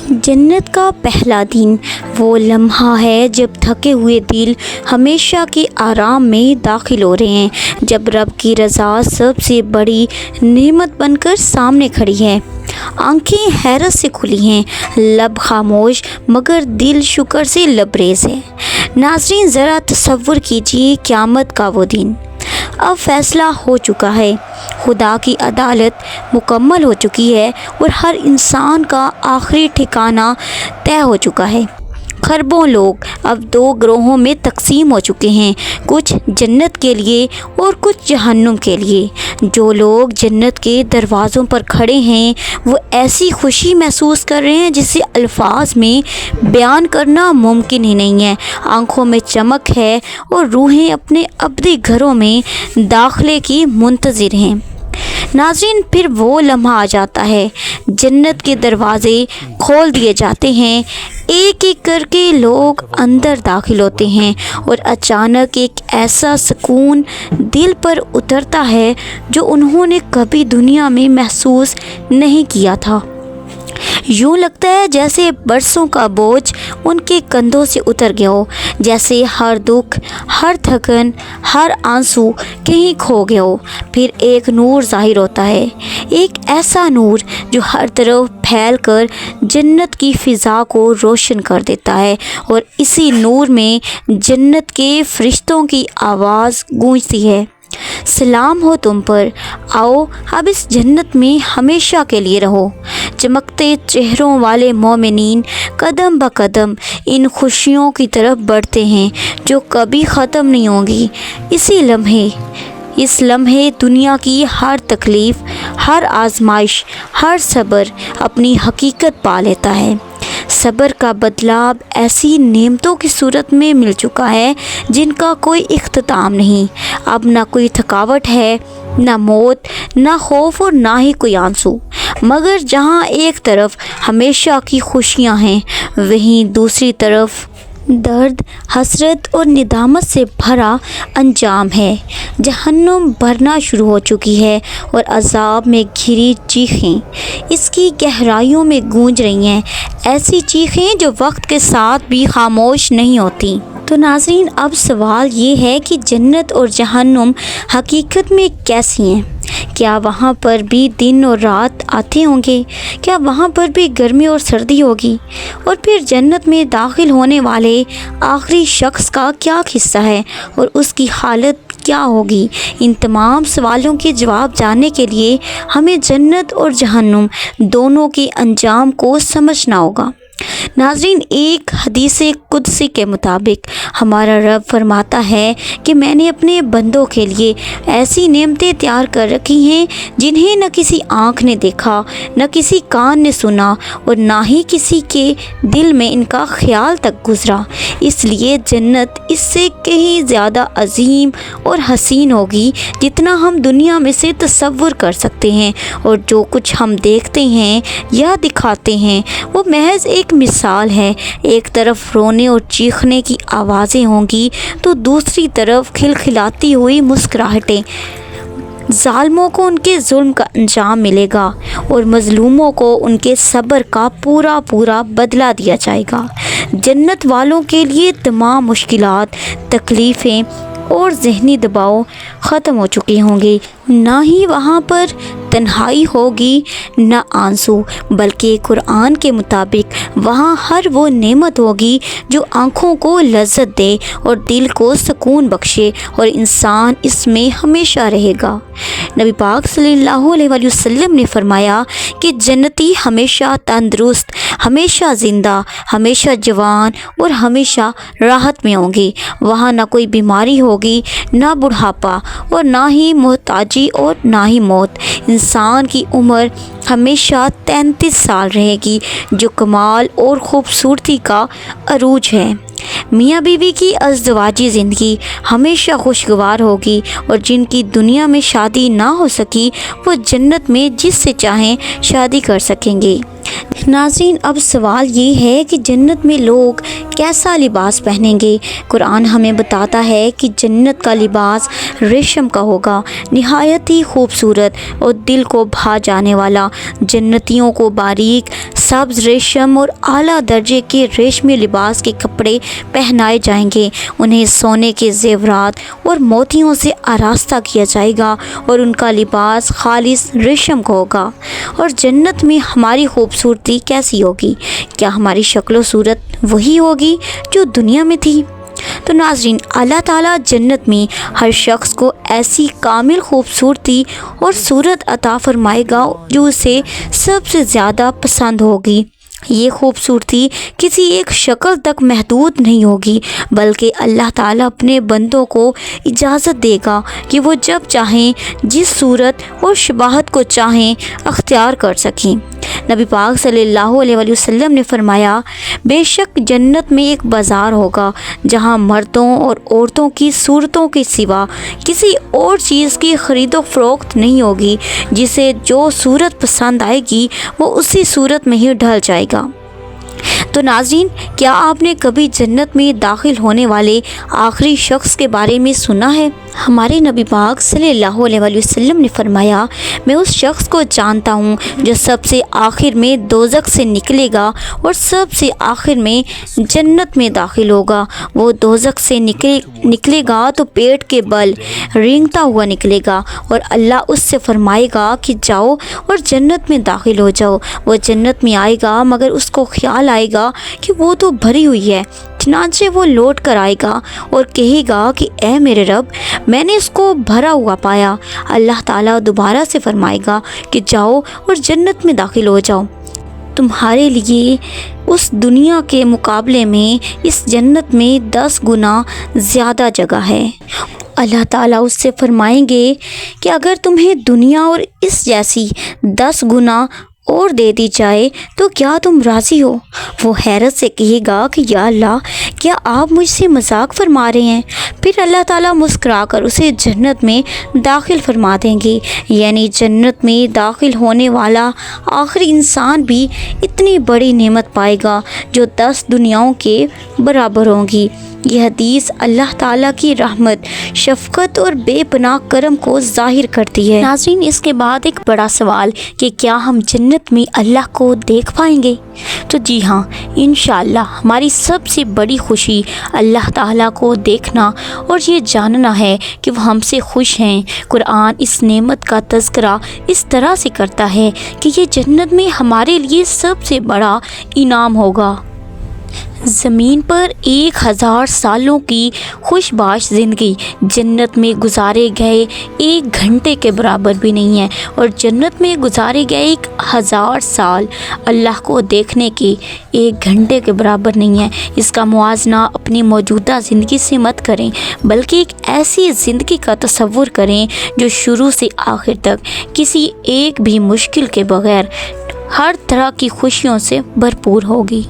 جنت کا پہلا دن وہ لمحہ ہے جب تھکے ہوئے دل ہمیشہ کے آرام میں داخل ہو رہے ہیں، جب رب کی رضا سب سے بڑی نعمت بن کر سامنے کھڑی ہے۔ آنکھیں حیرت سے کھلی ہیں، لب خاموش مگر دل شکر سے لبریز ہے۔ ناظرین، ذرا تصور کیجئے قیامت کا وہ دن۔ اب فیصلہ ہو چکا ہے، خدا کی عدالت مکمل ہو چکی ہے اور ہر انسان کا آخری ٹھکانہ طے ہو چکا ہے۔ خربوں لوگ اب دو گروہوں میں تقسیم ہو چکے ہیں، کچھ جنت کے لیے اور کچھ جہنم کے لیے۔ جو لوگ جنت کے دروازوں پر کھڑے ہیں وہ ایسی خوشی محسوس کر رہے ہیں جسے الفاظ میں بیان کرنا ممکن ہی نہیں ہے۔ آنکھوں میں چمک ہے اور روحیں اپنے ابدی گھروں میں داخلے کی منتظر ہیں۔ ناظرین، پھر وہ لمحہ آ جاتا ہے، جنت کے دروازے کھول دیے جاتے ہیں، ایک ایک کر کے لوگ اندر داخل ہوتے ہیں اور اچانک ایک ایسا سکون دل پر اترتا ہے جو انہوں نے کبھی دنیا میں محسوس نہیں کیا تھا۔ یوں لگتا ہے جیسے برسوں کا بوجھ ان کے کندھوں سے اتر گیا ہو، جیسے ہر دکھ، ہر تھکن، ہر آنسو کہیں کھو گیا ہو۔ پھر ایک نور ظاہر ہوتا ہے، ایک ایسا نور جو ہر طرف پھیل کر جنت کی فضا کو روشن کر دیتا ہے، اور اسی نور میں جنت کے فرشتوں کی آواز گونجتی ہے، سلام ہو تم پر، آؤ اب اس جنت میں ہمیشہ کے لیے رہو۔ چمکتے چہروں والے مومنین قدم بہ قدم ان خوشیوں کی طرف بڑھتے ہیں جو کبھی ختم نہیں ہوں گی۔ اس لمحے دنیا کی ہر تکلیف، ہر آزمائش، ہر صبر اپنی حقیقت پا لیتا ہے۔ صبر کا بدلہ اب ایسی نعمتوں کی صورت میں مل چکا ہے جن کا کوئی اختتام نہیں۔ اب نہ کوئی تھکاوٹ ہے، نہ موت، نہ خوف اور نہ ہی کوئی آنسو، مگر جہاں ایک طرف ہمیشہ کی خوشیاں ہیں وہیں دوسری طرف درد، حسرت اور ندامت سے بھرا انجام ہے۔ جہنم بھرنا شروع ہو چکی ہے اور عذاب میں گھری چیخیں اس کی گہرائیوں میں گونج رہی ہیں، ایسی چیخیں جو وقت کے ساتھ بھی خاموش نہیں ہوتی۔ تو ناظرین، اب سوال یہ ہے کہ جنت اور جہنم حقیقت میں کیسی ہیں؟ کیا وہاں پر بھی دن اور رات آتے ہوں گے؟ کیا وہاں پر بھی گرمی اور سردی ہوگی؟ اور پھر جنت میں داخل ہونے والے آخری شخص کا کیا حصہ ہے اور اس کی حالت کیا ہوگی؟ ان تمام سوالوں کے جواب جاننے کے لیے ہمیں جنت اور جہنم دونوں کے انجام کو سمجھنا ہوگا۔ ناظرین، ایک حدیث قدسی کے مطابق ہمارا رب فرماتا ہے کہ میں نے اپنے بندوں کے لیے ایسی نعمتیں تیار کر رکھی ہیں جنہیں نہ کسی آنکھ نے دیکھا، نہ کسی کان نے سنا اور نہ ہی کسی کے دل میں ان کا خیال تک گزرا۔ اس لیے جنت اس سے کہیں زیادہ عظیم اور حسین ہوگی جتنا ہم دنیا میں سے تصور کر سکتے ہیں، اور جو کچھ ہم دیکھتے ہیں یا دکھاتے ہیں وہ محض ایک مثال ہے۔ ایک طرف رونے اور چیخنے کی آوازیں ہوں گی تو دوسری طرف کھلکھلاتی ہوئی مسکراہٹیں۔ ظالموں کو ان کے ظلم کا انجام ملے گا اور مظلوموں کو ان کے صبر کا پورا بدلہ دیا جائے گا۔ جنت والوں کے لیے تمام مشکلات، تکلیفیں اور ذہنی دباؤ ختم ہو چکے ہوں گے۔ نہ ہی وہاں پر تنہائی ہوگی، نہ آنسو، بلکہ قرآن کے مطابق وہاں ہر وہ نعمت ہوگی جو آنکھوں کو لذت دے اور دل کو سکون بخشے، اور انسان اس میں ہمیشہ رہے گا۔ نبی پاک صلی اللہ علیہ وآلہ وسلم نے فرمایا کہ جنتی ہمیشہ تندرست، ہمیشہ زندہ، ہمیشہ جوان اور ہمیشہ راحت میں ہوں گے۔ وہاں نہ کوئی بیماری ہوگی، نہ بڑھاپا، اور نہ ہی محتاجی اور نہ ہی موت۔ انسان کی عمر ہمیشہ 33 سال رہے گی، جو کمال اور خوبصورتی کا عروج ہے۔ میاں بیوی کی ازدواجی زندگی ہمیشہ خوشگوار ہوگی، اور جن کی دنیا میں شادی نہ ہو سکی وہ جنت میں جس سے چاہیں شادی کر سکیں گے۔ ناظرین، اب سوال یہ ہے کہ جنت میں لوگ کیسا لباس پہنیں گے؟ قرآن ہمیں بتاتا ہے کہ جنت کا لباس ریشم کا ہوگا، نہایت ہی خوبصورت اور دل کو بھا جانے والا۔ جنتیوں کو باریک سبز ریشم اور اعلیٰ درجے کے ریشمی لباس کے کپڑے پہنائے جائیں گے، انہیں سونے کے زیورات اور موتیوں سے آراستہ کیا جائے گا اور ان کا لباس خالص ریشم کا ہوگا۔ اور جنت میں ہماری خوبصورتی کیسی ہوگی؟ کیا ہماری شکل و صورت وہی ہوگی جو دنیا میں تھی؟ تو ناظرین، اللہ تعالیٰ جنت میں ہر شخص کو ایسی کامل خوبصورتی اور صورت عطا فرمائے گا جو اسے سب سے زیادہ پسند ہوگی۔ یہ خوبصورتی کسی ایک شکل تک محدود نہیں ہوگی، بلکہ اللہ تعالیٰ اپنے بندوں کو اجازت دے گا کہ وہ جب چاہیں جس صورت اور شباہت کو چاہیں اختیار کر سکیں۔ نبی پاک صلی اللہ علیہ وآلہ وسلم نے فرمایا، بے شک جنت میں ایک بازار ہوگا جہاں مردوں اور عورتوں کی صورتوں کے سوا کسی اور چیز کی خرید و فروخت نہیں ہوگی، جسے جو صورت پسند آئے گی وہ اسی صورت میں ہی ڈھل جائے گا۔ تو ناظرین، کیا آپ نے کبھی جنت میں داخل ہونے والے آخری شخص کے بارے میں سنا ہے؟ ہمارے نبی پاک صلی اللہ علیہ وآلہ وسلم نے فرمایا، میں اس شخص کو جانتا ہوں جو سب سے آخر میں دوزخ سے نکلے گا اور سب سے آخر میں جنت میں داخل ہوگا۔ وہ دوزخ سے نکلے گا تو پیٹ کے بل رینگتا ہوا نکلے گا اور اللہ اس سے فرمائے گا کہ جاؤ اور جنت میں داخل ہو جاؤ۔ وہ جنت میں آئے گا مگر اس کو خیال آئے گا کہ وہ تو بھری ہوئی ہے، چنانچہ وہ لوٹ کر آئے گا اور کہے گا کہ اے میرے رب، میں نے اس کو بھرا ہوا پایا۔ اللہ تعالیٰ دوبارہ سے فرمائے گا کہ جاؤ اور جنت میں داخل ہو جاؤ، تمہارے لیے اس دنیا کے مقابلے میں اس جنت میں 10 گنا زیادہ جگہ ہے۔ اللہ تعالیٰ اس سے فرمائیں گے کہ اگر تمہیں دنیا اور اس جیسی 10 گنا اور دے دی جائے تو کیا تم راضی ہو؟ وہ حیرت سے کہے گا کہ یا اللہ، کیا آپ مجھ سے مذاق فرما رہے ہیں؟ پھر اللہ تعالیٰ مسکرا کر اسے جنت میں داخل فرما دیں گے، یعنی جنت میں داخل ہونے والا آخری انسان بھی اتنی بڑی نعمت پائے گا جو 10 دنیاؤں کے برابر ہوں گی۔ یہ حدیث اللہ تعالیٰ کی رحمت، شفقت اور بے پناہ کرم کو ظاہر کرتی ہے۔ ناظرین، اس کے بعد ایک بڑا سوال کہ کیا ہم جنت میں اللہ کو دیکھ پائیں گے؟ تو جی ہاں، انشاءاللہ ہماری سب سے بڑی خوشی اللہ تعالیٰ کو دیکھنا اور یہ جاننا ہے کہ وہ ہم سے خوش ہیں۔ قرآن اس نعمت کا تذکرہ اس طرح سے کرتا ہے کہ یہ جنت میں ہمارے لیے سب سے بڑا انعام ہوگا۔ زمین پر 1000 سالوں کی خوش باش زندگی جنت میں گزارے گئے 1 گھنٹے کے برابر بھی نہیں ہے، اور جنت میں گزارے گئے 1000 سال اللہ کو دیکھنے کے 1 گھنٹے کے برابر نہیں ہے۔ اس کا موازنہ اپنی موجودہ زندگی سے مت کریں، بلکہ ایک ایسی زندگی کا تصور کریں جو شروع سے آخر تک کسی ایک بھی مشکل کے بغیر ہر طرح کی خوشیوں سے بھرپور ہوگی۔